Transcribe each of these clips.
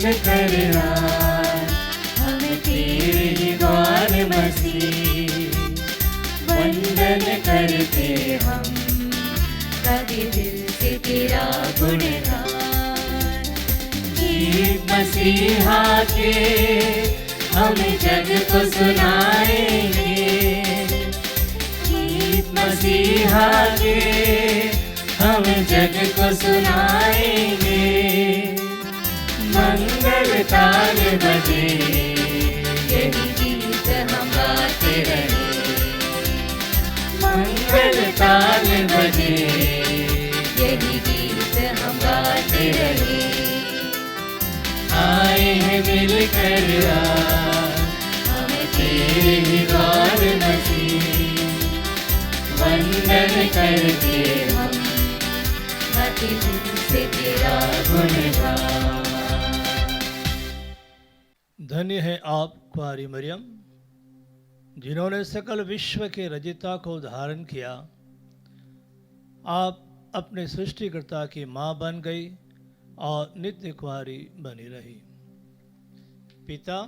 मिल कर हमें तेरे ही द्वार मसीह, वंदन करते हम कभी दिल से तेरा गुणगान। गीत मसीहा के हम जग को सुनाएंगे, गीत मसीहा के हम जग को सुनाएंगे। मंगल ताल बजे यही गीत हम गाते रहे, मंगल ताल बजे यही गीत हम गाते रहे। आए हैं मिलकर हमें तेरे ही द्वार मसीह, वंदन करते हम गाते दिल से तेरा गुणगान। धन्य है आप कुंवारी मरियम, जिन्होंने सकल विश्व के रचयिता को धारण किया। आप अपने सृष्टिकर्ता की माँ बन गई और नित्य कुंवारी बनी रही। पिता,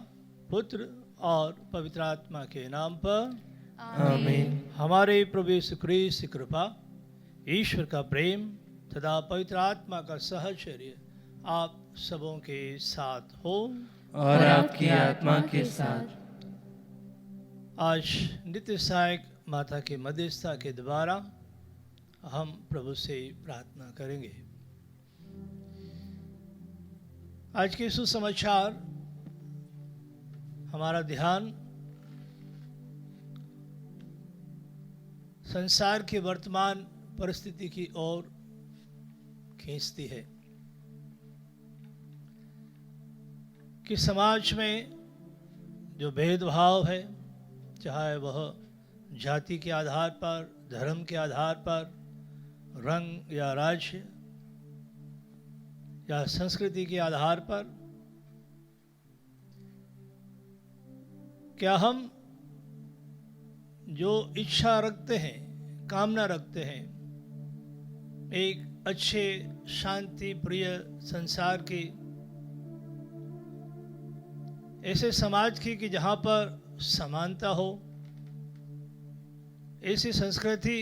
पुत्र और पवित्र आत्मा के नाम पर आमीन। हमारे प्रभु यीशु ख्रीस्त की कृपा, ईश्वर का प्रेम तथा पवित्र आत्मा का सहचर्य आप सबों के साथ हो और आपकी आत्मा के साथ। आज नित्य सहायक माता की मध्यस्थता के द्वारा हम प्रभु से प्रार्थना करेंगे। आज के सुसमाचार हमारा ध्यान संसार की वर्तमान परिस्थिति की ओर खींचती है कि समाज में जो भेदभाव है, चाहे वह जाति के आधार पर, धर्म के आधार पर, रंग या राज्य या संस्कृति के आधार पर, क्या हम जो इच्छा रखते हैं, कामना रखते हैं, एक अच्छे शांति प्रिय संसार की, ऐसे समाज की कि जहाँ पर समानता हो, ऐसी संस्कृति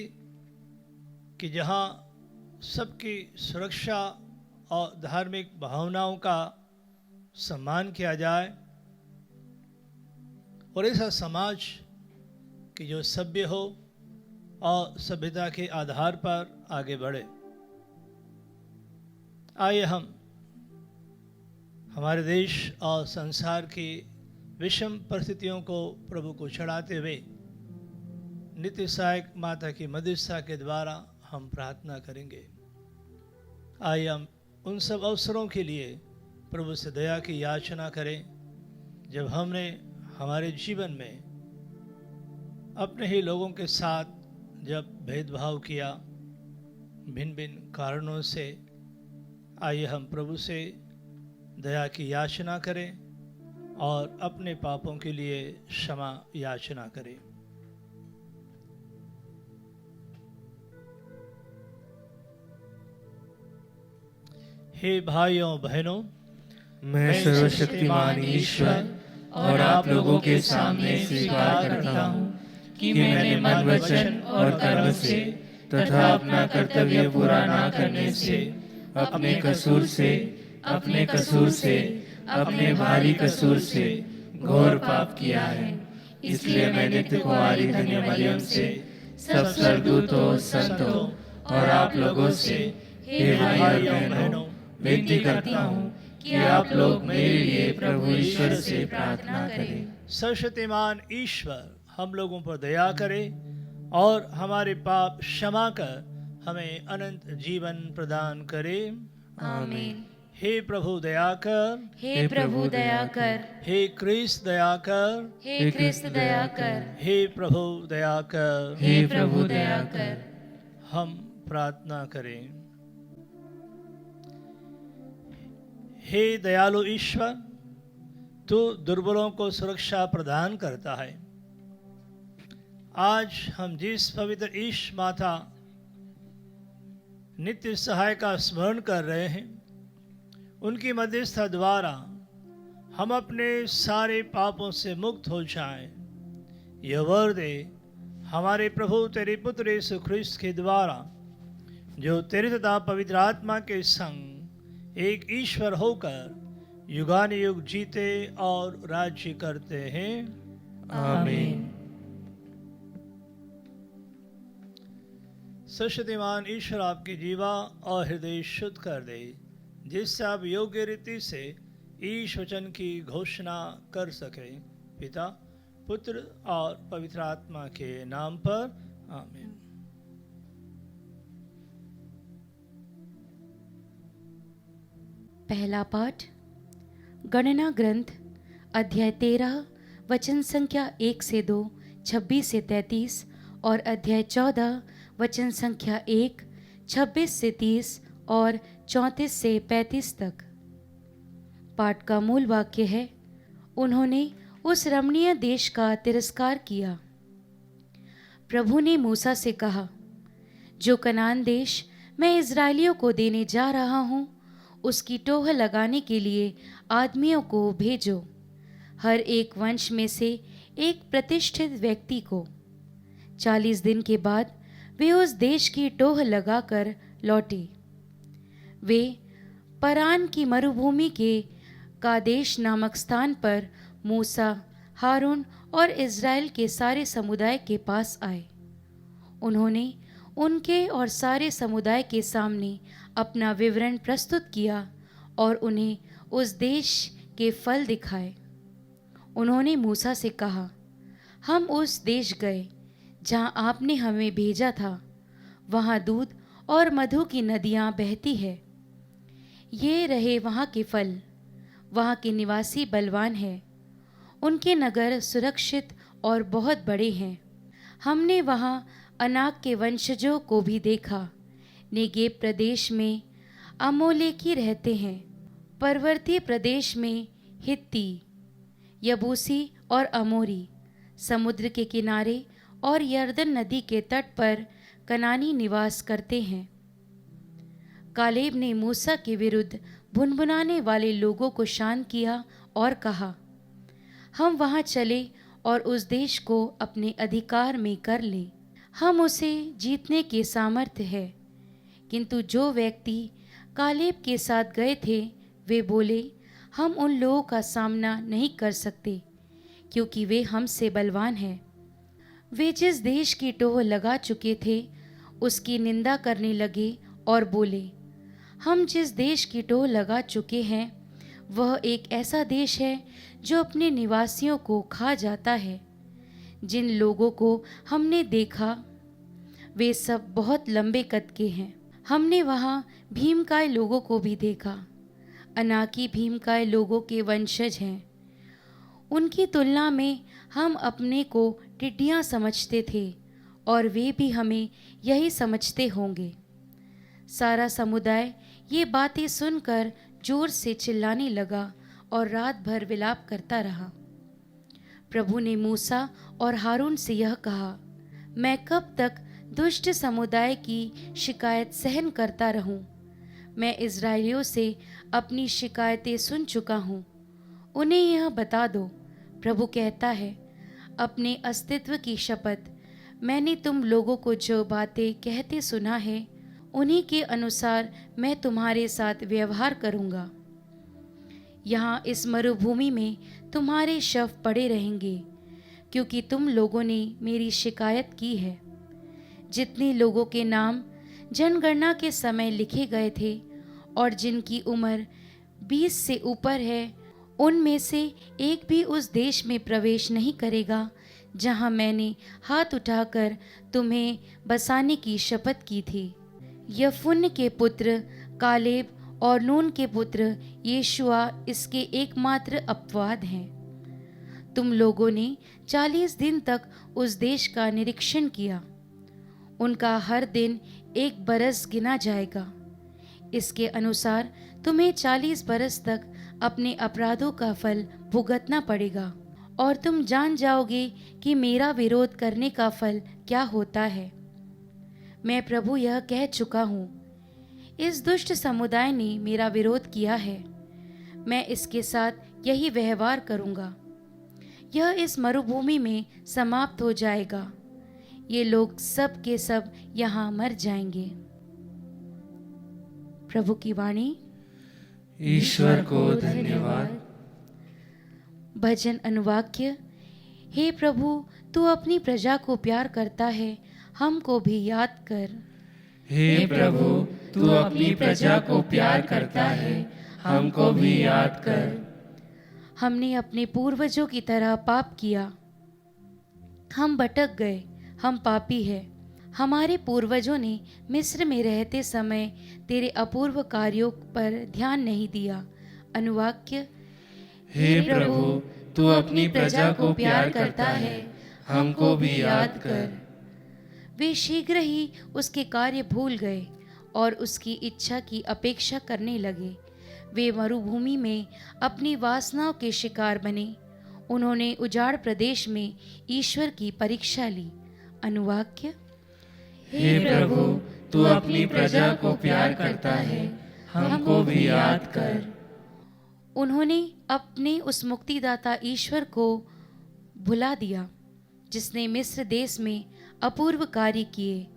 कि जहाँ सबकी सुरक्षा और धार्मिक भावनाओं का सम्मान किया जाए, और ऐसा समाज कि जो सभ्य हो और सभ्यता के आधार पर आगे बढ़े। आइए हम हमारे देश और संसार की विषम परिस्थितियों को प्रभु को चढ़ाते हुए नित्य सहायक माता की मध्यस्थता के द्वारा हम प्रार्थना करेंगे। आइए हम उन सब अवसरों के लिए प्रभु से दया की याचना करें जब हमने हमारे जीवन में अपने ही लोगों के साथ जब भेदभाव किया भिन्न भिन्न कारणों से। आइए हम प्रभु से दया की याचना करें और अपने पापों के लिए क्षमा याचना करें। हे भाइयों बहनों, मैं सर्वशक्तिमान ईश्वर और आप लोगों के सामने स्वीकार करता हूँ कि मैंने मन, वचन और कर्म से तथा अपना कर्तव्य पूरा न करने से अपने कसूर से अपने भारी कसूर से घोर पाप किया है। इसलिए मैं नित्य कुंवारी धन्य मरियम से, सब स्वर्गदूतों, संतों और आप लोगों से, हे भाई और बहनों, विनती करता हूँ कि आप लोग मेरे लिए प्रभु ईश्वर से प्रार्थना करें। सर्वशक्तिमान ईश्वर हम लोगों पर दया करे और हमारे पाप क्षमा कर हमें अनंत जीवन प्रदान करे। आमीन। हे प्रभु दया कर, हे प्रभु दया कर, हे क्रिस्त दया कर, हे क्रिस्त दया कर, हे प्रभु दया कर। हे प्रभु दया कर। हम प्रार्थना करें। हे दयालु ईश्वर, तू दुर्बलों को सुरक्षा प्रदान करता है। आज हम जिस पवित्र ईश माता नित्य सहाय का स्मरण कर रहे हैं, उनकी मध्यस्थता द्वारा हम अपने सारे पापों से मुक्त हो जाएं। यह वर दे हमारे प्रभु तेरे पुत्र यीशु ख्रिस्त के द्वारा, जो तेरे तथा पवित्र आत्मा के संग एक ईश्वर होकर युगानुयुग जीते और राज्य करते हैं। आमीन। सर्वशक्तिमान ईश्वर आपकी जीवा और हृदय शुद्ध कर दे, जिससे आप योग्य रीति से ईश वचन की घोषणा कर सके। पिता, पुत्र और पवित्र आत्मा के नाम पर आमीन। पहला पाठ गणना ग्रंथ अध्याय 13 वचन संख्या 1 से 2, 26 से 33 और अध्याय 14 वचन संख्या 1, 26 से 30 और 34 से 35 तक। पाठ का मूल वाक्य है, उन्होंने उस रमणीय देश का तिरस्कार किया। प्रभु ने मूसा से कहा, जो कनान देश मैं इज़राइलियों को देने जा रहा हूँ, उसकी टोह लगाने के लिए आदमियों को भेजो, हर एक वंश में से एक प्रतिष्ठित व्यक्ति को। 40 दिन के बाद वे उस देश की टोह लगाकर लौटे। वे परान की मरुभूमि के कादेश नामक स्थान पर मूसा, हारून और इज़राइल के सारे समुदाय के पास आए। उन्होंने उनके और सारे समुदाय के सामने अपना विवरण प्रस्तुत किया और उन्हें उस देश के फल दिखाए। उन्होंने मूसा से कहा, हम उस देश गए जहाँ आपने हमें भेजा था। वहाँ दूध और मधु की नदियाँ बहती है। ये रहे वहाँ के फल। वहाँ के निवासी बलवान हैं। उनके नगर सुरक्षित और बहुत बड़े हैं। हमने वहाँ अनाक के वंशजों को भी देखा। नेगेब प्रदेश में अमोलेकी रहते हैं। पर्वतीय प्रदेश में हित्ती, यबूसी और अमोरी, समुद्र के किनारे और यरदन नदी के तट पर कनानी निवास करते हैं। कालेब ने मूसा के विरुद्ध भुनभुनाने वाले लोगों को शांत किया और कहा, हम वहाँ चले और उस देश को अपने अधिकार में कर लें। हम उसे जीतने के सामर्थ्य है। किंतु जो व्यक्ति कालेब के साथ गए थे, वे बोले, हम उन लोगों का सामना नहीं कर सकते, क्योंकि वे हमसे बलवान हैं। वे जिस देश की टोह लगा चुके थे, उसकी निंदा करने लगे और बोले, हम जिस देश की टोह लगा चुके हैं, वह एक ऐसा देश है जो अपने निवासियों को खा जाता है। जिन लोगों को हमने देखा, वे सब बहुत लंबे कद के हैं। हमने वहाँ भीमकाय लोगों को भी देखा। अनाकी भीमकाय लोगों के वंशज हैं। उनकी तुलना में हम अपने को टिड्डियाँ समझते थे और वे भी हमें यही समझते होंगे। सारा समुदाय ये बातें सुनकर जोर से चिल्लाने लगा और रात भर विलाप करता रहा। प्रभु ने मूसा और हारून से यह कहा, मैं कब तक दुष्ट समुदाय की शिकायत सहन करता रहूं? मैं इज़राइलियों से अपनी शिकायतें सुन चुका हूँ। उन्हें यह बता दो, प्रभु कहता है, अपने अस्तित्व की शपथ, मैंने तुम लोगों को जो बातें कहते सुना है, उन्हीं के अनुसार मैं तुम्हारे साथ व्यवहार करूँगा। यहाँ इस मरुभूमि में तुम्हारे शव पड़े रहेंगे, क्योंकि तुम लोगों ने मेरी शिकायत की है। जितने लोगों के नाम जनगणना के समय लिखे गए थे और जिनकी उम्र 20 से ऊपर है, उनमें से एक भी उस देश में प्रवेश नहीं करेगा जहाँ मैंने हाथ उठाकर तुम्हें बसाने की शपथ की थी। यफुन्न के पुत्र कालेब और नून के पुत्र यीशुआ इसके एकमात्र अपवाद हैं। तुम लोगों ने 40 दिन तक उस देश का निरीक्षण किया। उनका हर दिन 1 बरस गिना जाएगा। इसके अनुसार तुम्हें 40 बरस तक अपने अपराधों का फल भुगतना पड़ेगा और तुम जान जाओगे कि मेरा विरोध करने का फल क्या होता है। मैं प्रभु यह कह चुका हूँ, इस दुष्ट समुदाय ने मेरा विरोध किया है। मैं इसके साथ यही व्यवहार करूँगा। यह इस मरुभूमि में समाप्त हो जाएगा। ये लोग सब के सब यहाँ मर जाएंगे। प्रभु की वाणी। ईश्वर को धन्यवाद। भजन अनुवाक्य। हे प्रभु, तू अपनी प्रजा को प्यार करता है, हमको भी याद कर। हे प्रभु, तू अपनी प्रजा को प्यार करता है, हमको भी याद कर। हमने अपने पूर्वजों की तरह पाप किया, हम भटक गए, हम पापी हैं। हमारे पूर्वजों ने मिस्र में रहते समय तेरे अपूर्व कार्यों पर ध्यान नहीं दिया। अनुवाक्य। हे प्रभु, तू अपनी प्रजा को प्यार करता है, हमको भी याद कर। वे शीघ्र ही उसके कार्य भूल गए और उसकी इच्छा की अपेक्षा करने लगे। वे मरुभूमि में अपनी वासनाओं के शिकार बने। उन्होंने उजाड़ प्रदेश में ईश्वर की परीक्षा ली। अनुवाक्य। हे प्रभु, तू अपनी प्रजा को प्यार करता है, हमको भी याद कर। उन्होंने अपने उस मुक्तिदाता ईश्वर को भुला दिया, जिसने मिस्र देश में अपूर्व कार्य किए,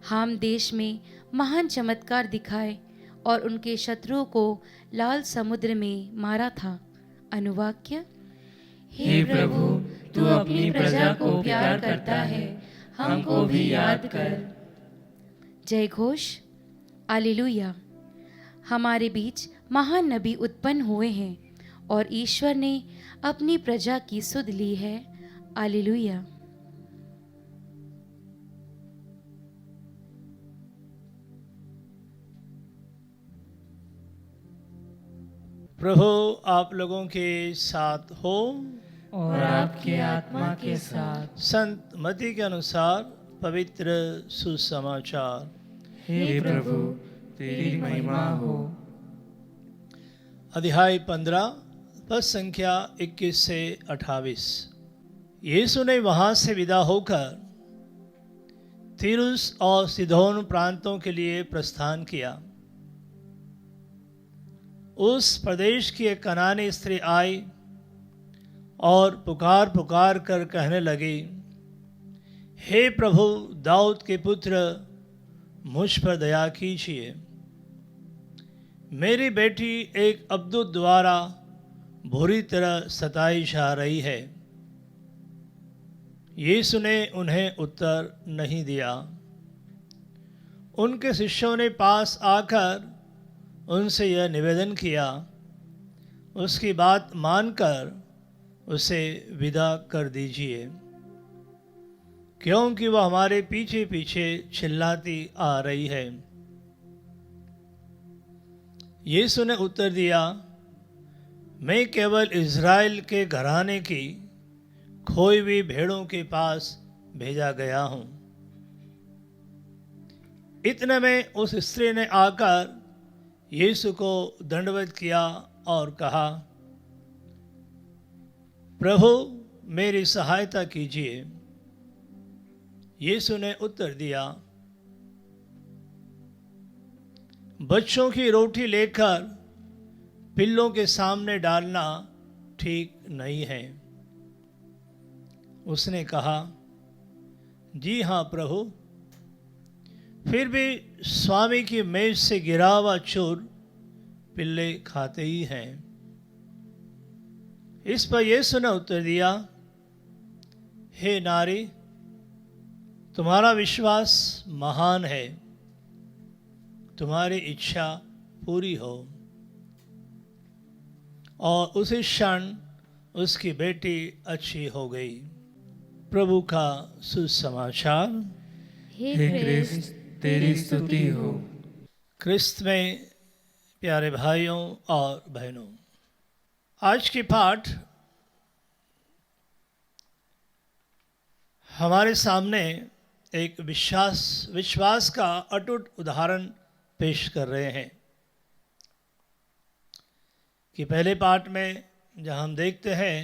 हाम देश में महान चमत्कार दिखाए और उनके शत्रुओं को लाल समुद्र में मारा था। अनुवाक्य। हे प्रभु, तू अपनी प्रजा को प्यार करता है, हमको भी याद कर। जय घोष। हालेलुया। हमारे बीच महान नबी उत्पन्न हुए हैं और ईश्वर ने अपनी प्रजा की सुध ली है। हालेलुया। प्रभु आप लोगों के साथ हो और आपके आत्मा के साथ। संत मत्ती के अनुसार पवित्र सुसमाचार। हे प्रभु, तेरी महिमा हो। अध्याय 15 पद संख्या 21 से 28। यीशु ने वहां से विदा होकर तीरुस और सिदोन प्रांतों के लिए प्रस्थान किया। उस प्रदेश की एक कनानी स्त्री आई और पुकार पुकार कर कहने लगी, हे प्रभु, दाऊद के पुत्र, मुझ पर दया कीजिए। मेरी बेटी एक अबदूत द्वारा बुरी तरह सताई जा रही है। यीशु ने उन्हें उत्तर नहीं दिया। उनके शिष्यों ने पास आकर उनसे यह निवेदन किया, उसकी बात मानकर उसे विदा कर दीजिए, क्योंकि वह हमारे पीछे पीछे चिल्लाती आ रही है। यीशु ने उत्तर दिया, मैं केवल इज़राइल के घराने की खोई हुई भेड़ों के पास भेजा गया हूँ। इतने में उस स्त्री ने आकर यीशु को दंडवत किया और कहा, प्रभु, मेरी सहायता कीजिए। यीशु ने उत्तर दिया, बच्चों की रोटी लेकर पिल्लों के सामने डालना ठीक नहीं है। उसने कहा, जी हाँ प्रभु। फिर भी स्वामी की मेज से गिरा हुआ चूर पिल्ले खाते ही हैं। इस पर यीशु ने उत्तर दिया, हे नारी, तुम्हारा विश्वास महान है, तुम्हारी इच्छा पूरी हो। और उसी क्षण उसकी बेटी अच्छी हो गई। प्रभु का सुसमाचार। हे क्रिस्त, तेरी स्तुति हो। क्रिस्त में प्यारे भाइयों और बहनों, आज की पाठ हमारे सामने एक विश्वास का अटूट उदाहरण पेश कर रहे हैं कि पहले पाठ में जहाँ हम देखते हैं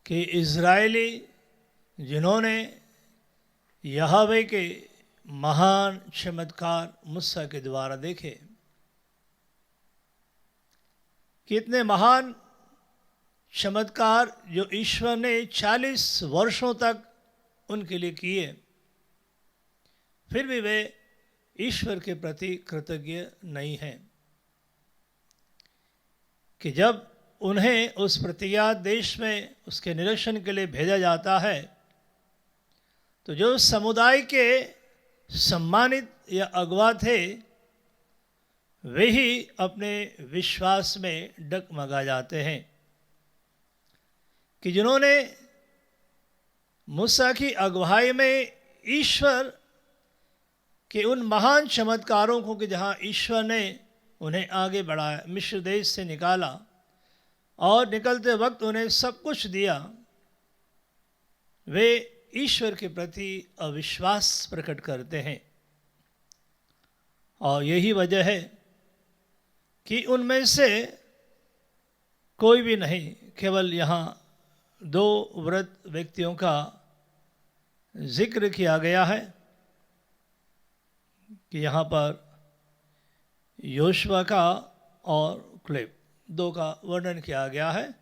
कि इज़राइली जिन्होंने यहोवा के महान चमत्कार मूसा के द्वारा देखे, कितने महान चमत्कार जो ईश्वर ने 40 वर्षों तक उनके लिए किए, फिर भी वे ईश्वर के प्रति कृतज्ञ नहीं हैं। कि जब उन्हें उस प्रतिज्ञा देश में उसके निरीक्षण के लिए भेजा जाता है, तो जो समुदाय के सम्मानित या अगुवा थे, वे ही अपने विश्वास में डगमगा जाते हैं। कि जिन्होंने मूसा की अगुवाई में ईश्वर के उन महान चमत्कारों को, कि जहाँ ईश्वर ने उन्हें आगे बढ़ाया, मिस्र देश से निकाला और निकलते वक्त उन्हें सब कुछ दिया, वे ईश्वर के प्रति अविश्वास प्रकट करते हैं। और यही वजह है कि उनमें से कोई भी नहीं, केवल यहाँ 2 वृद्ध व्यक्तियों का जिक्र किया गया है। कि यहाँ पर योशुआ का और क्लेब 2 का वर्णन किया गया है।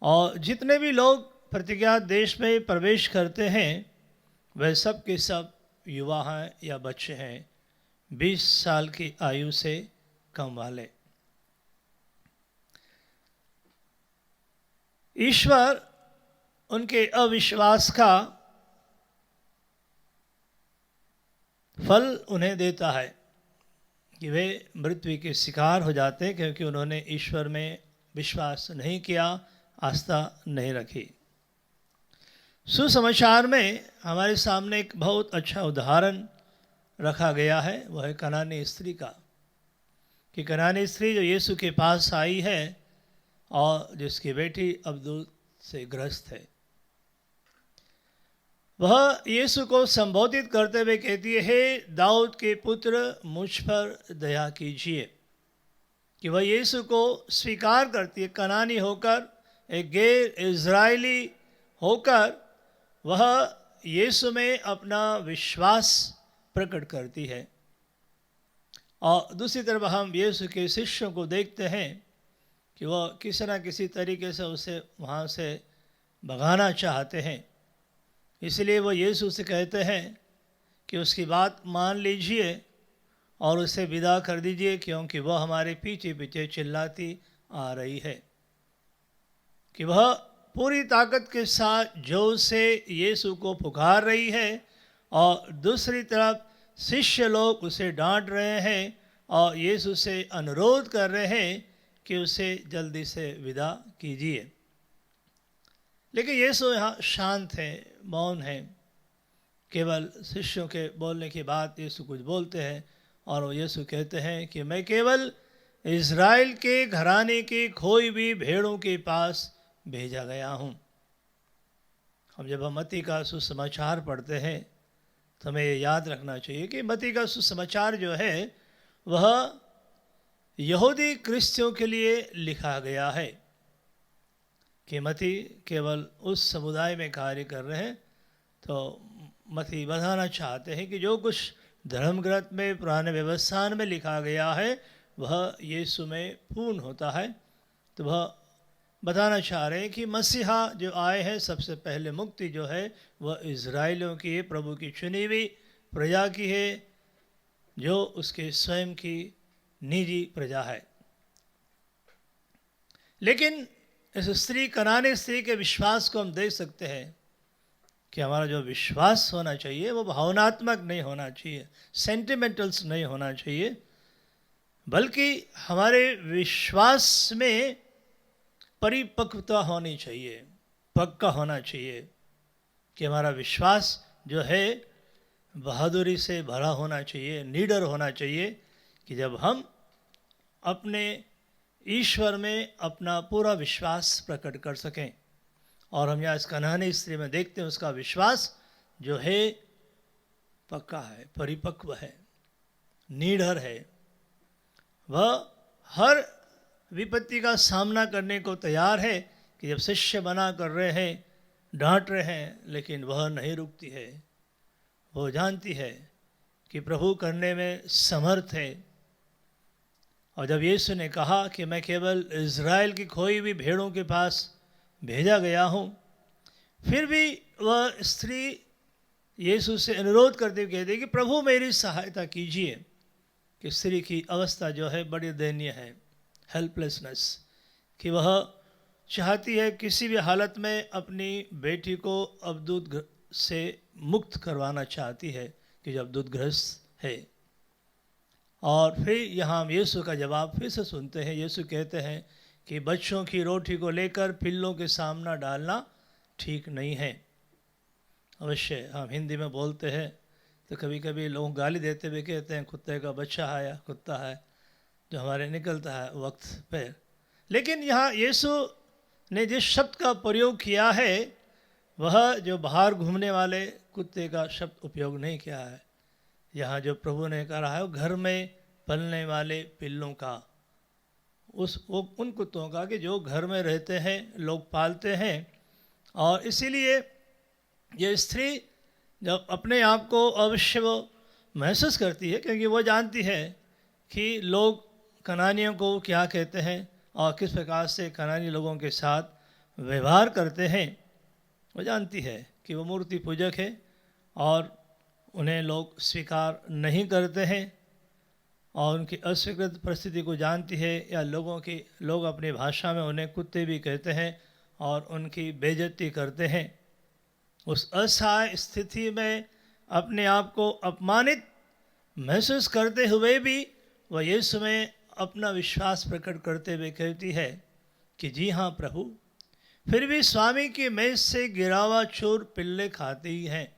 और जितने भी लोग प्रतिज्ञा देश में प्रवेश करते हैं, वह सब के सब युवा हैं या बच्चे हैं, 20 साल की आयु से कम वाले। ईश्वर उनके अविश्वास का फल उन्हें देता है कि वे मृत्यु के शिकार हो जाते हैं, क्योंकि उन्होंने ईश्वर में विश्वास नहीं किया, आस्था नहीं रखी। सुसमाचार में हमारे सामने एक बहुत अच्छा उदाहरण रखा गया है, वह है कनानी स्त्री का। कि कनानी स्त्री जो यीशु के पास आई है और जिसकी बेटी अब्दुल से ग्रस्त है, वह यीशु को संबोधित करते हुए कहती है, हे दाऊद के पुत्र, मुझ पर दया कीजिए। कि वह यीशु को स्वीकार करती है, कनानी होकर, एक गैर इज़राइली होकर वह यीशु में अपना विश्वास प्रकट करती है। और दूसरी तरफ हम यीशु के शिष्यों को देखते हैं कि वह किसी न किसी तरीके से उसे वहाँ से भगाना चाहते हैं। इसलिए वो यीशु से कहते हैं कि उसकी बात मान लीजिए और उसे विदा कर दीजिए, क्योंकि वह हमारे पीछे पीछे चिल्लाती आ रही है। कि वह पूरी ताकत के साथ जोर से यीशु को पुकार रही है और दूसरी तरफ शिष्य लोग उसे डांट रहे हैं और यीशु से अनुरोध कर रहे हैं कि उसे जल्दी से विदा कीजिए। लेकिन यीशु यहाँ शांत है, मौन है। केवल शिष्यों के बोलने के बाद यीशु कुछ बोलते हैं और वो यीशु कहते हैं कि मैं केवल इज़राइल के घराने के खोई हुई भेड़ों के पास भेजा गया हूँ। हम जब हम मत्ती का सुसमाचार पढ़ते हैं तो हमें ये याद रखना चाहिए कि मत्ती का सुसमाचार जो है वह यहूदी क्रिस्तियों के लिए लिखा गया है। कि मत्ती केवल उस समुदाय में कार्य कर रहे हैं, तो मत्ती बताना चाहते हैं कि जो कुछ धर्म ग्रंथ में, पुराने व्यवस्था में लिखा गया है वह यीशु में पूर्ण होता है। तो वह बताना चाह रहे हैं कि मसीहा जो आए हैं, सबसे पहले मुक्ति जो है वह इज़राइलियों की है, प्रभु की चुनी हुई प्रजा की है, जो उसके स्वयं की निजी प्रजा है। लेकिन इस स्त्री, कनानी स्त्री के विश्वास को हम देख सकते हैं कि हमारा जो विश्वास होना चाहिए वो भावनात्मक नहीं होना चाहिए, सेंटिमेंटल्स नहीं होना चाहिए, बल्कि हमारे विश्वास में परिपक्वता होनी चाहिए, पक्का होना चाहिए। कि हमारा विश्वास जो है बहादुरी से भरा होना चाहिए, निडर होना चाहिए। कि जब हम अपने ईश्वर में अपना पूरा विश्वास प्रकट कर सकें। और हम यहाँ इस कनानी स्त्री में देखते हैं उसका विश्वास जो है पक्का है, परिपक्व है, निडर है। वह हर विपत्ति का सामना करने को तैयार है। कि जब शिष्य मना कर रहे हैं, डांट रहे हैं, लेकिन वह नहीं रुकती है। वो जानती है कि प्रभु करने में समर्थ है। और जब यीशु ने कहा कि मैं केवल इज़राइल की खोई हुई भेड़ों के पास भेजा गया हूँ। फिर भी वह स्त्री यीशु से अनुरोध करते हुए कहती है कि प्रभु मेरी सहायता कीजिए। कि स्त्री की अवस्था जो है बड़ी दयनीय है, हेल्पलेसनेस, कि वह चाहती है किसी भी हालत में अपनी बेटी को अवधूत से मुक्त करवाना चाहती है कि जब अवधूतग्रस्त है। और फिर यहाँ हम यीशु का जवाब फिर से सुनते हैं। यीशु कहते हैं कि बच्चों की रोटी को लेकर पिल्लों के सामने डालना ठीक नहीं है। अवश्य हम हिंदी में बोलते हैं तो कभी कभी लोग गाली देते हुए कहते हैं कुत्ते का बच्चा है या कुत्ता है जो हमारे निकलता है वक्त पर। लेकिन यहाँ यीशु ने जिस शब्द का प्रयोग किया है वह जो बाहर घूमने वाले कुत्ते का शब्द उपयोग नहीं किया है। यहाँ जो प्रभु ने कहा है वो घर में पलने वाले पिल्लों का, उन कुत्तों का कि जो घर में रहते हैं, लोग पालते हैं। और इसीलिए ये स्त्री जब अपने आप को अवश्य वो महसूस करती है, क्योंकि वो जानती है कि लोग कनानियों को क्या कहते हैं और किस प्रकार से कनानी लोगों के साथ व्यवहार करते हैं। वो जानती है कि वो मूर्ति पूजक है और उन्हें लोग स्वीकार नहीं करते हैं और उनकी अस्वीकृत परिस्थिति को जानती है। या लोग अपनी भाषा में उन्हें कुत्ते भी कहते हैं और उनकी बेइज्जती करते हैं। उस असहाय स्थिति में अपने आप को अपमानित महसूस करते हुए भी वह यीशु में अपना विश्वास प्रकट करते हुए कहती है कि जी हाँ प्रभु, फिर भी स्वामी की मेज से गिरा हुआ चूर पिल्ले खाते ही हैं,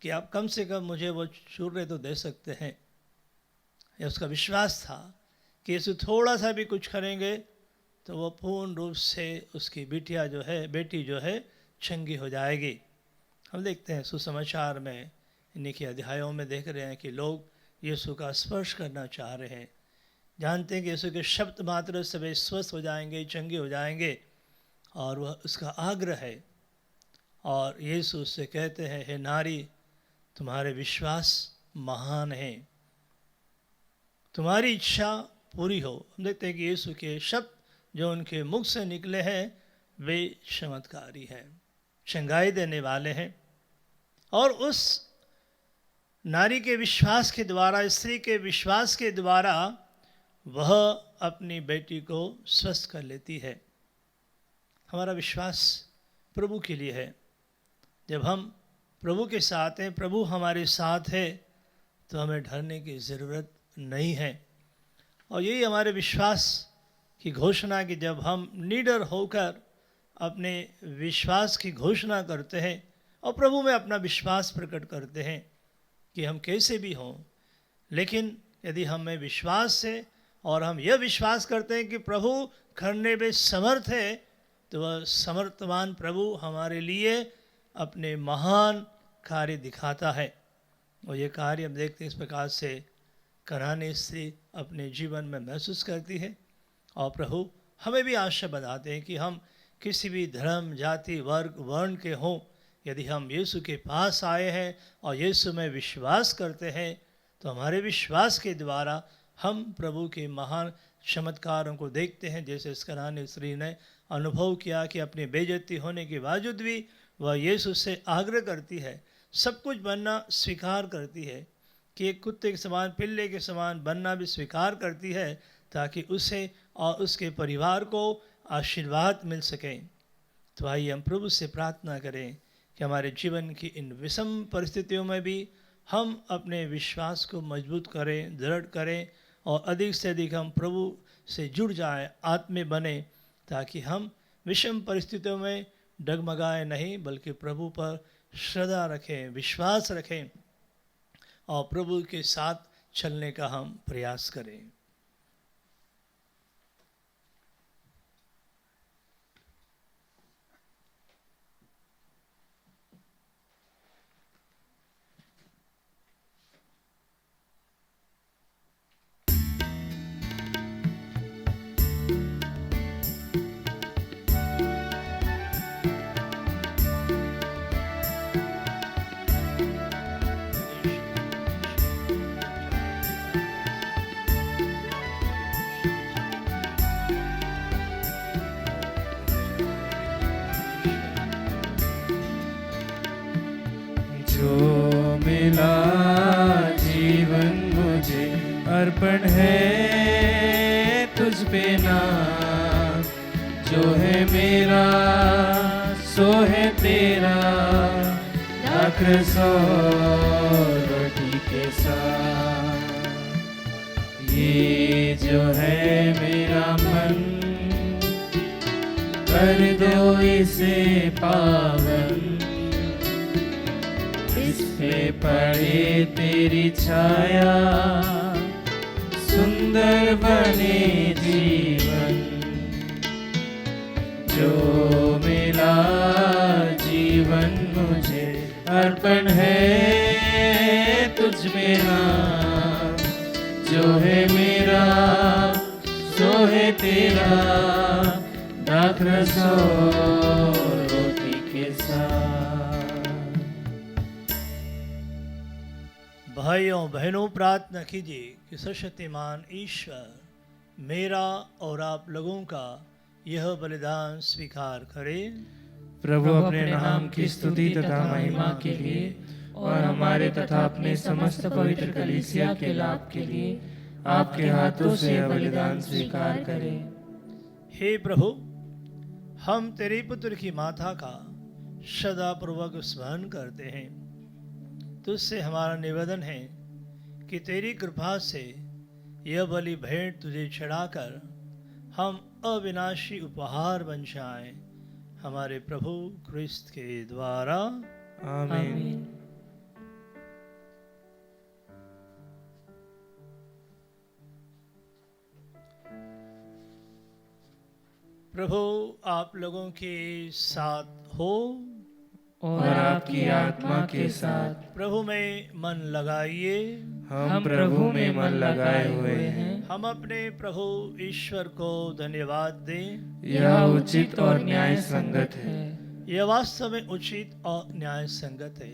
कि आप कम से कम मुझे वो चूरे तो दे सकते हैं। यह उसका विश्वास था कि यीशु थोड़ा सा भी कुछ करेंगे तो वो पूर्ण रूप से उसकी बेटी जो है चंगी हो जाएगी। हम देखते हैं सुसमाचार में इन्हीं के अध्यायों में देख रहे हैं कि लोग यीशु का स्पर्श करना चाह रहे हैं, जानते हैं कि यीशु के शब्द मात्र से वे स्वस्थ हो जाएंगे, चंगे हो जाएंगे, और वह उसका आग्रह है। और यीशु उससे कहते हैं, हे नारी, तुम्हारे विश्वास महान है, तुम्हारी इच्छा पूरी हो। हम देखते हैं कि यीशु के शब्द जो उनके मुख से निकले हैं वे चमत्कारी हैं, चंगाई देने वाले हैं। और उस नारी के विश्वास के द्वारा, स्त्री के विश्वास के द्वारा वह अपनी बेटी को स्वस्थ कर लेती है। हमारा विश्वास प्रभु के लिए है। जब हम प्रभु के साथ हैं, प्रभु हमारे साथ है, तो हमें डरने की ज़रूरत नहीं है। और यही हमारे विश्वास की घोषणा कि जब हम निडर होकर अपने विश्वास की घोषणा करते हैं और प्रभु में अपना विश्वास प्रकट करते हैं कि हम कैसे भी हों, लेकिन यदि हमें विश्वास है और हम यह विश्वास करते हैं कि प्रभु करने में समर्थ है, तो वह समर्थवान प्रभु हमारे लिए अपने महान कार्य दिखाता है। और ये कार्य हम देखते हैं इस प्रकार से कनानी स्त्री अपने जीवन में महसूस करती है। और प्रभु हमें भी आशा बताते हैं कि हम किसी भी धर्म, जाति, वर्ग, वर्ण के हों, यदि हम यीशु के पास आए हैं और यीशु में विश्वास करते हैं, तो हमारे विश्वास के द्वारा हम प्रभु के महान चमत्कारों को देखते हैं। जैसे इस कनानी स्त्री ने अनुभव किया कि अपनी बेइज्जती होने के बावजूद भी वह यीशु से आग्रह करती है, सब कुछ बनना स्वीकार करती है, कि एक कुत्ते के समान, पिल्ले के समान बनना भी स्वीकार करती है, ताकि उसे और उसके परिवार को आशीर्वाद मिल सके। तो आइए हम प्रभु से प्रार्थना करें कि हमारे जीवन की इन विषम परिस्थितियों में भी हम अपने विश्वास को मजबूत करें, दृढ़ करें और अधिक से अधिक हम प्रभु से जुड़ जाएं, आत्मे बने, ताकि हम विषम परिस्थितियों में डगमगाए नहीं, बल्कि प्रभु पर श्रद्धा रखें, विश्वास रखें और प्रभु के साथ चलने का हम प्रयास करें। जो मिला जीवन मुझे अर्पण है तुझ पे नाज, जो है मेरा सो है तेरा, दाखरस और रोटी के साथ। ये जो है मेरा मन, कर दो इसे पावन, इस पे पड़े तेरी छाया, सुंदर बने जीवन। जो मिला जीवन मुझे अर्पण है तुझ में नाज, जो है मेरा सो है तेरा, दाखरस और रोटी के साथ। भाइयों बहनों, प्रार्थना कीजिए कि सशक्तिमान ईश्वर मेरा और आप लोगों का यह बलिदान स्वीकार करे। प्रभु अपने नाम की स्तुति तथा महिमा के लिए और हमारे तथा अपने समस्त पवित्र कलीसिया के लाभ के लिए आपके हाथों से यह बलिदान स्वीकार करें। हे प्रभु, हम तेरे पुत्र की माता का सदापूर्वक स्मरण करते हैं। तुझसे हमारा निवेदन है कि तेरी कृपा से यह बलि भेंट तुझे चढ़ाकर हम अविनाशी उपहार बन जाएं, हमारे प्रभु क्रिस्त के द्वारा। आमीन। प्रभु आप लोगों के साथ हो और आपकी आत्मा के साथ। प्रभु में मन लगाइए। हम प्रभु में मन लगाए हुए हैं। हम अपने प्रभु ईश्वर को धन्यवाद दें। यह उचित और न्याय संगत है। यह वास्तव में उचित और न्याय संगत है।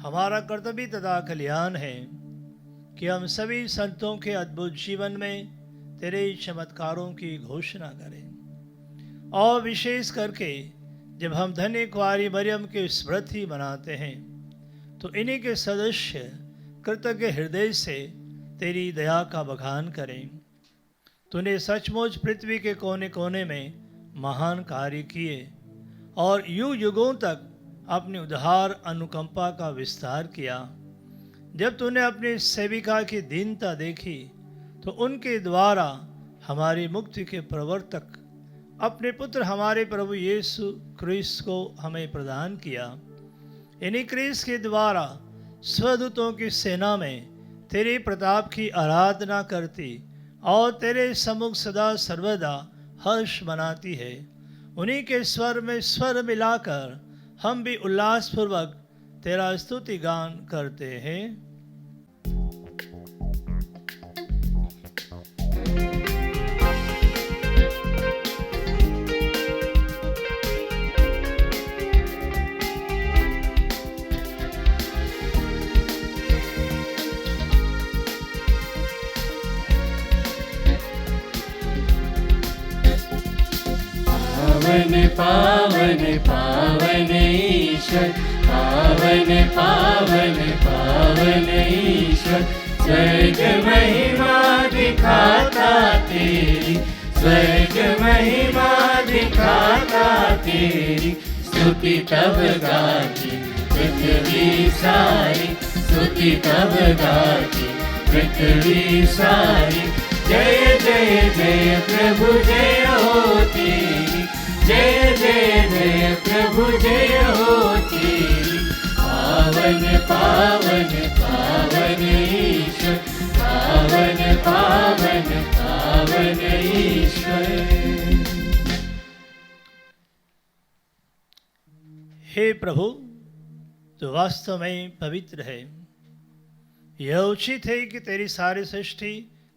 हमारा कर्तव्य तथा कल्याण है कि हम सभी संतों के अद्भुत जीवन में तेरे चमत्कारों की घोषणा करें, और विशेष करके जब हम धन्य कुंवारी मरियम की स्मृति मनाते हैं तो इन्हीं के सदस्य कृतज्ञ हृदय से तेरी दया का बखान करें। तूने सचमुच पृथ्वी के कोने कोने में महान कार्य किए और युग युगों तक अपनी उदार अनुकंपा का विस्तार किया। जब तूने अपनी सेविका की दीनता देखी तो उनके द्वारा हमारी मुक्ति के प्रवर्तक अपने पुत्र हमारे प्रभु यीशु क्रिस्त को हमें प्रदान किया। इन्हीं क्रिस्त के द्वारा स्वदूतों की सेना में तेरे प्रताप की आराधना करती और तेरे सम्मुख सदा सर्वदा हर्ष मनाती है। उन्हीं के स्वर में स्वर मिलाकर हम भी उल्लासपूर्वक तेरा स्तुति गान करते हैं। पावन पावन पावन ईश्वर, पावन पावन पावन ईश्वर, स्वर्ग महिमा दिखाता तेरी, स्वर्ग महिमा दिखाता तेरी, स्तुति तब गाती पृथ्वी सारी, स्तुति तब गाती पृथ्वी सारी। जय जय जय प्रभु जय हो तेरी, जय जय जय प्रभु जय हो तेरी। पावन पावन पावन ईश्वर, पावन पावन पावन ईश्वर। हे प्रभु, तो वास्तव में पवित्र है। यह उचित है कि तेरी सारी सृष्टि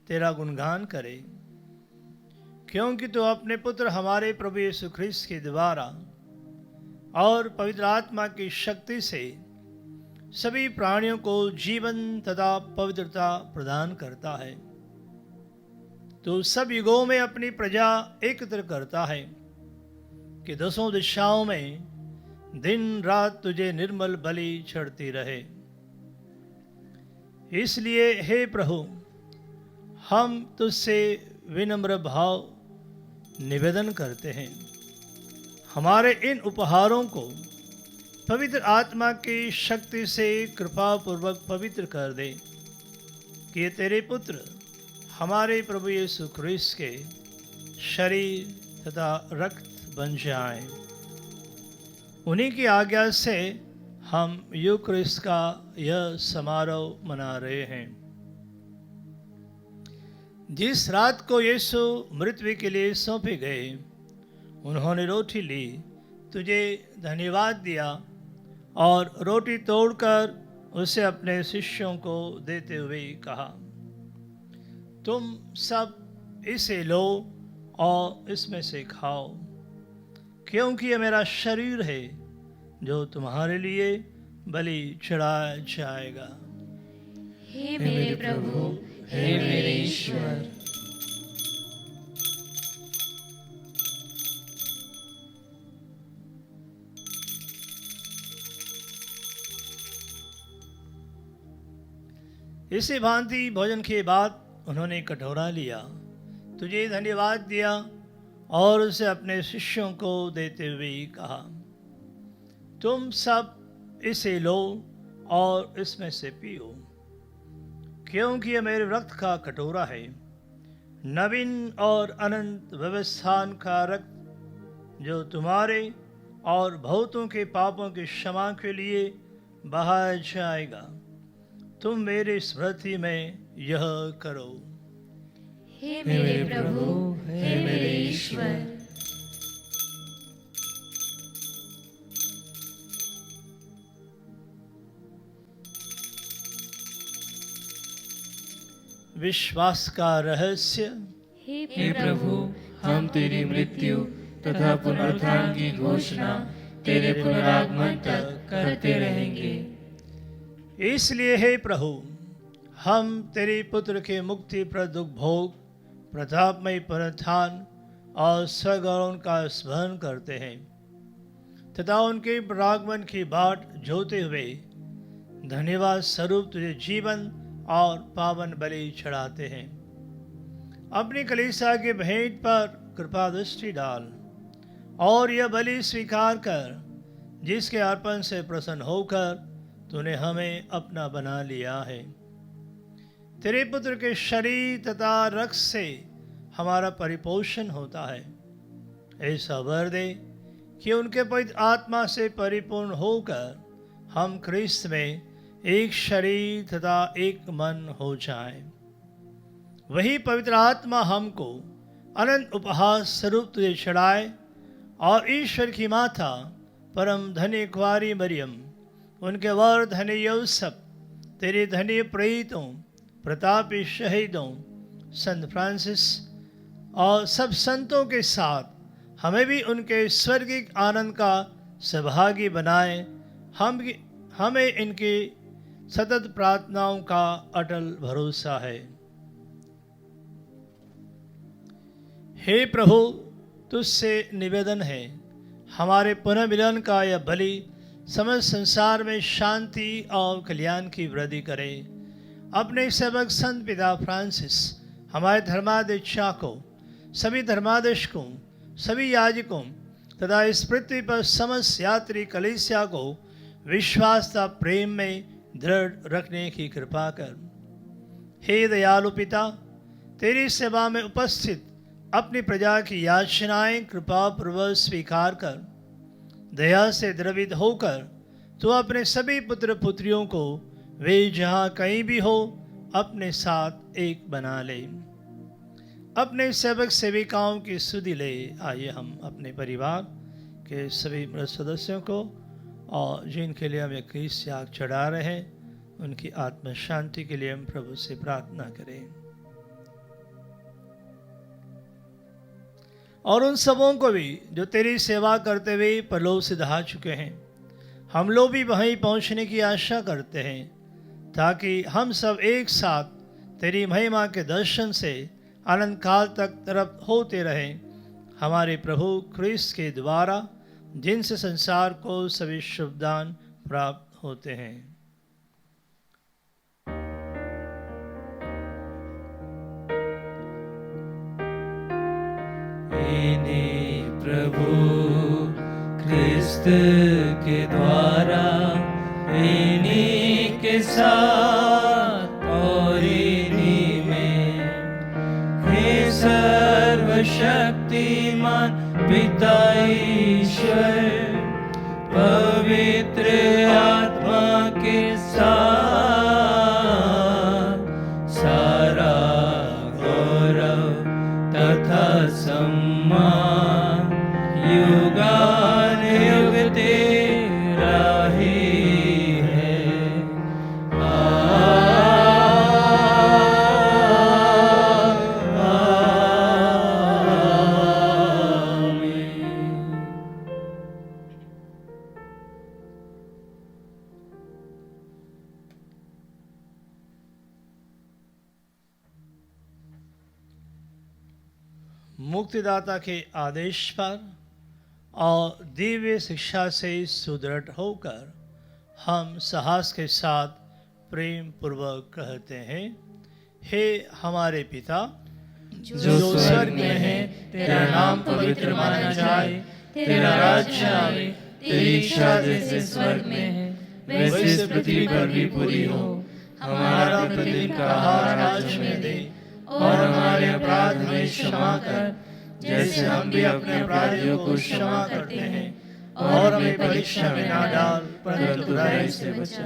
तेरा गुणगान करे, क्योंकि तू अपने पुत्र हमारे प्रभु यीशु ख्रीस्त के द्वारा और पवित्र आत्मा की शक्ति से सभी प्राणियों को जीवन तथा पवित्रता प्रदान करता है। तो सब युगों में अपनी प्रजा एकत्र करता है कि दसों दिशाओं में दिन रात तुझे निर्मल बलि चढ़ती रहे। इसलिए हे प्रभु, हम तुझसे विनम्र भाव निवेदन करते हैं, हमारे इन उपहारों को पवित्र आत्मा की शक्ति से कृपा पूर्वक पवित्र कर दे, कि ये तेरे पुत्र हमारे प्रभु यीशु ख्रीस्त के शरीर तथा रक्त बन जाए। उन्हीं की आज्ञा से हम यूक्रिस्ट का यह समारोह मना रहे हैं। जिस रात को यीशु मृत्यु के लिए सौंपे गए, उन्होंने रोटी ली, तुझे धन्यवाद दिया और रोटी तोड़कर उसे अपने शिष्यों को देते हुए कहा, तुम सब इसे लो और इसमें से खाओ, क्योंकि यह मेरा शरीर है जो तुम्हारे लिए बलि चढ़ाया जाएगा। हे मेरे प्रभु, हे मेरे ईश्वर। इसी भांति भोजन के बाद उन्होंने कटोरा लिया, तुझे धन्यवाद दिया और उसे अपने शिष्यों को देते हुए कहा, तुम सब इसे लो और इसमें से पियो, क्योंकि यह मेरे रक्त का कटोरा है, नवीन और अनंत व्यवस्थान का रक्त, जो तुम्हारे और बहुतों के पापों की क्षमा के लिए बहाया जाएगा। तुम मेरी स्मृति में यह करो। हे मेरे प्रभु, हे मेरे ईश्वर। विश्वास का रहस्य। हे प्रभु, हम तेरी मृत्यु तथा पुनरुत्थान की घोषणा तेरे पुनरागमन तक करते रहेंगे। इसलिए हे प्रभु, हम तेरे पुत्र के मुक्तिप्रद भोग, प्रतापमय पुनरुत्थान और स्वगौरव का स्मरण करते हैं तथा उनके पुनरागमन की बाट जोते हुए धन्यवाद स्वरूप तुझे जीवन और पावन बलि चढ़ाते हैं। अपनी कलीसिया के भेंट पर कृपा दृष्टि डाल और यह बलि स्वीकार कर, जिसके अर्पण से प्रसन्न होकर तूने हमें अपना बना लिया है। तेरे पुत्र के शरीर तथा रक्त से हमारा परिपोषण होता है। ऐसा वर दे कि उनके पवित्र आत्मा से परिपूर्ण होकर हम ख्रिस्त में एक शरीर तथा एक मन हो जाएं। वही पवित्र आत्मा हमको अनंत उपहार स्वरूप तुझे चढ़ाए और ईश्वर की माता परम धन्य कुंवारी मरियम, उनके वर धन्य यूसुफ, तेरे धन्य प्रेरितों, प्रतापी शहीदों, संत फ्रांसिस और सब संतों के साथ हमें भी उनके स्वर्गिक आनंद का सहभागी बनाए। हमें इनकी सतत प्रार्थनाओं का अटल भरोसा है। हे प्रभु, तुझसे निवेदन है, हमारे पुनः मिलन का यह बलि समस्त संसार में शांति और कल्याण की वृद्धि करे। अपने सेवक संत पिता फ्रांसिस, हमारे धर्माध्यक्षा को, सभी धर्माध्यक्षों, सभी याजकों तथा इस पृथ्वी पर समस्त यात्री कलीसिया को विश्वास तथा प्रेम में दृढ़ रखने की कृपा कर। हे दयालु पिता, तेरी सेवा में उपस्थित अपनी प्रजा की याचनाएं कृपा पूर्वक स्वीकार कर, दया से द्रवित होकर तो अपने सभी पुत्र पुत्रियों को वे जहाँ कहीं भी हो अपने साथ एक बना ले। अपने सेवक सेविकाओं की सुधि ले। आइए हम अपने परिवार के सभी मृत सदस्यों को और जिनके लिए हम एक क्रीस्त याग चढ़ा रहे हैं, उनकी आत्म शांति के लिए हम प्रभु से प्रार्थना करें। और उन सबों को भी जो तेरी सेवा करते हुए परलोक से दहा चुके हैं, हम लोग भी वहीं पहुंचने की आशा करते हैं, ताकि हम सब एक साथ तेरी महिमा के दर्शन से अनंत काल तक तरफ होते रहें। हमारे प्रभु क्रिस्त के द्वारा जिनसे संसार को सभी शुभ दान प्राप्त होते हैं। इन्हीं प्रभु ख्रिस्त के द्वारा, इन्हीं के साथ और इन्हीं में, हे सर्वशक्तिमान पिता ईश्वर, पवित्र आत्मा के साथ सारा गौरव तथा सम्मान युगानुयुग तेरा ही है। आमीन। मुक्तिदाता के आदेश पर और दिव्य शिक्षा से सुदृढ़ होकर हम साहस के साथ प्रेम पूर्वक कहते हैं, हे हमारे पिता जो स्वर्ग में है, तेरा नाम पवित्र माना जाए, तेरा राज्य आए, तेरी इच्छा जैसे स्वर्ग में है वैसे पृथ्वी पर भी पूरी हो। हमारा प्रतिदिन का आहार आज हमें दे, और हमारे अपराध हमें क्षमा कर, जैसे हम भी अपने अपराधियों को क्षमा करते हैं, और हमें परीक्षा में ना डाल, परंतु बुराई से बचा।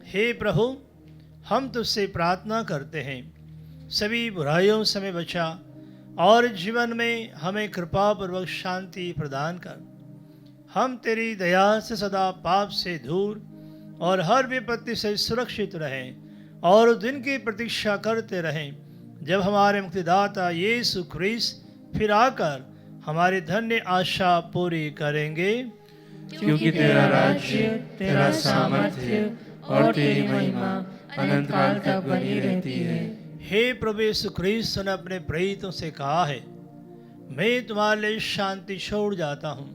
हे प्रभु, हम तुझसे प्रार्थना करते हैं, सभी बुराइयों से हमें बचा और जीवन में हमें कृपा पूर्वक शांति प्रदान कर। हम तेरी दया से सदा पाप से दूर और हर विपत्ति से सुरक्षित रहें, और उस दिन की प्रतीक्षा करते रहें जब हमारे मुक्तिदाता यीशु ख्रीस्त फिर आकर हमारी धन्य आशा पूरी करेंगे। क्योंकि तेरा राज्य, तेरा सामर्थ्य और तेरी महिमा अनंत काल तक बनी रहती है। हे प्रभु यीशु ख्रीस्त ने अपने प्रेरितों से कहा है, मैं तुम्हारे लिए शांति छोड़ जाता हूँ,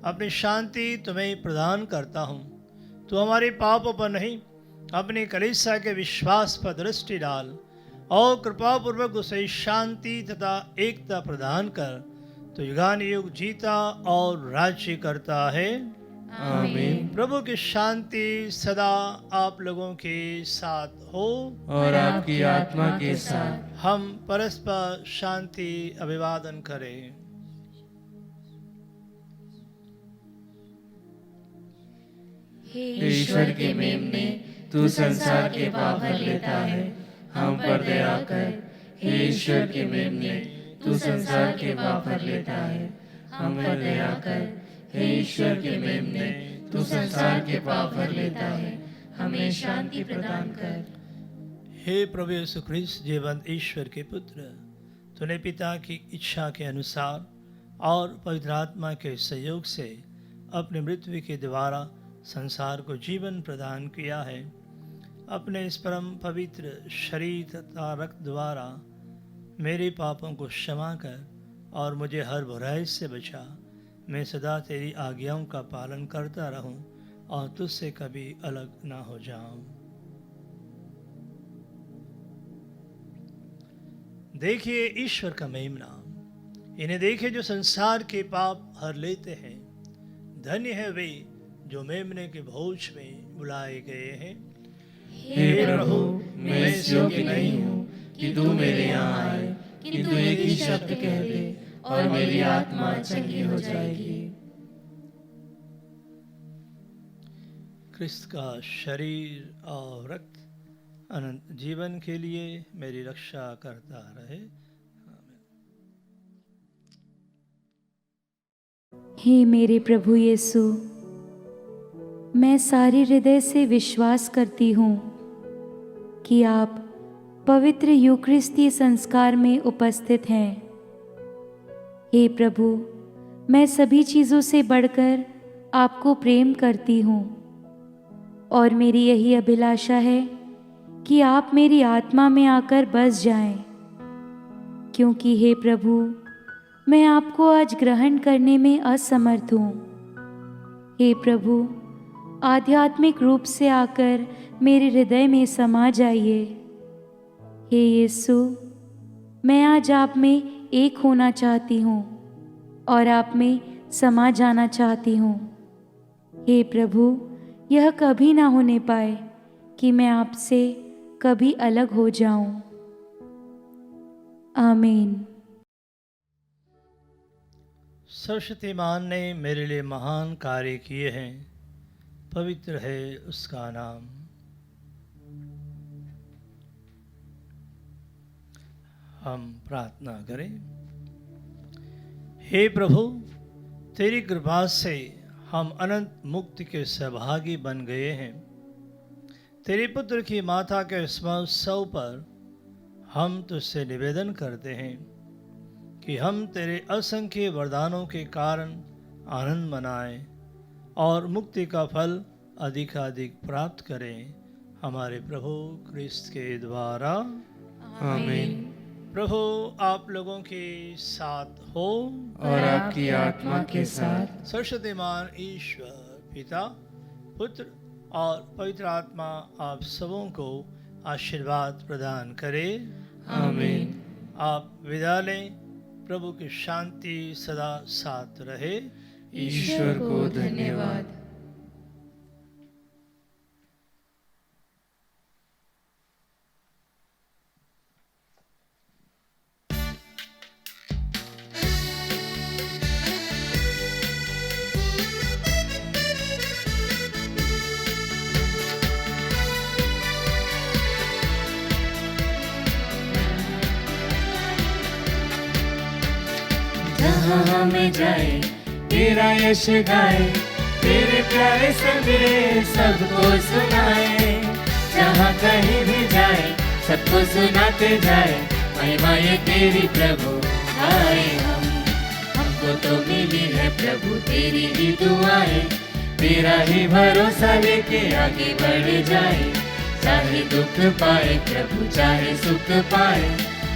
अपनी शांति तुम्हें प्रदान करता हूँ। तू हमारे पापों पर नहीं, अपनी कलीसिया के विश्वास पर दृष्टि डाल और कृपा पूर्वक उसे शांति तथा एकता प्रदान कर। तो युगान युग जीता और राज्य करता है। आमीन। प्रभु की शांति सदा आप लोगों के साथ हो और आपकी आत्मा के साथ। हम परस्पर शांति अभिवादन करें। हे ईश्वर के मेमने, तू संसार के पाप भर लेता है, हम पर दया कर। हे ईश्वर के मेमने, तू संसार के पाप भर लेता है, हम पर दया कर। हे ईश्वर के मेमने, तू संसार के पाप भर लेता है, हमें शांति प्रदान कर। हे प्रभु यीशु ख्रीस्त, जीवंत ईश्वर के पुत्र, तूने पिता की इच्छा के अनुसार और पवित्र आत्मा के सहयोग से अपनी मृत्यु के द्वारा संसार को जीवन प्रदान किया है। अपने इस परम पवित्र शरीर तथा रक्त द्वारा मेरे पापों को क्षमा कर और मुझे हर बुराई से बचा। मैं सदा तेरी आज्ञाओं का पालन करता रहूं और तुझसे कभी अलग ना हो जाऊं। देखिए ईश्वर का मेमना, इन्हें देखे जो संसार के पाप हर लेते हैं। धन्य है वे जो मेमने के भोज में बुलाए गए हैं। हे प्रभु, मैं इस योग्य नहीं हूँ कि तू मेरे यहाँ आए, किंतु एक ही शब्द कह दे और मेरी आत्मा चंगी हो जाएगी। क्रिस्त का शरीर और रक्त अनंत जीवन के लिए मेरी रक्षा करता रहे। हे मेरे प्रभु यीशु, मैं सारे हृदय से विश्वास करती हूँ कि आप पवित्र यूकरिस्तीय संस्कार में उपस्थित हैं। हे प्रभु, मैं सभी चीज़ों से बढ़कर आपको प्रेम करती हूँ और मेरी यही अभिलाषा है कि आप मेरी आत्मा में आकर बस जाएं, क्योंकि हे प्रभु, मैं आपको आज ग्रहण करने में असमर्थ हूँ हे प्रभु, आध्यात्मिक रूप से आकर मेरे हृदय में समा जाइए। हे यीशु, मैं आज आप में एक होना चाहती हूँ और आप में समा जाना चाहती हूँ। हे प्रभु, यह कभी ना होने पाए कि मैं आपसे कभी अलग हो जाऊं। आमीन। सर्वशक्तिमान ने मेरे लिए महान कार्य किए हैं, पवित्र है उसका नाम। हम प्रार्थना करें। हे प्रभु, तेरी कृपा से हम अनंत मुक्ति के सहभागी बन गए हैं। तेरे पुत्र की माता के इस महोत्सव पर हम तुझसे निवेदन करते हैं कि हम तेरे असंख्य वरदानों के कारण आनंद मनाएं और मुक्ति का फल अधिकाधिक प्राप्त करें, हमारे प्रभु क्रिस्त के द्वारा। आमीन। प्रभु आप लोगों के साथ हो और आपकी आत्मा के साथ। सर्वशक्तिमान ईश्वर पिता, पुत्र और पवित्र आत्मा आप सबों को आशीर्वाद प्रदान करे। आमीन। आप विदा लें। प्रभु की शांति सदा साथ रहे। ईश्वर को धन्यवाद। जहाँ हमें जाए तेरा यश गाए, तेरे प्यारे संदेश सबको सुनाए। जहाँ कहीं भी जाए सबको सुनाते जाए, महिमा ये तेरी प्रभु आए। हमको तो मिली है प्रभु तेरी ही दुआएं, तेरा ही भरोसा लेके आगे बढ़ जाए। चाहे दुख पाए प्रभु चाहे सुख पाए,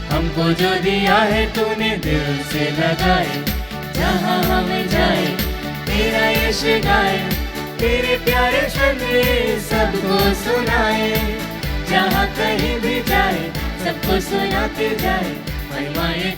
हमको जो दिया है तूने दिल से लगाए। जहाँ हमें जाए तेरा यश गाए, तेरे प्यारे संदेश सबको सुनाए। जहाँ कहीं भी जाए सबको सुनाते जाए, महिमा ये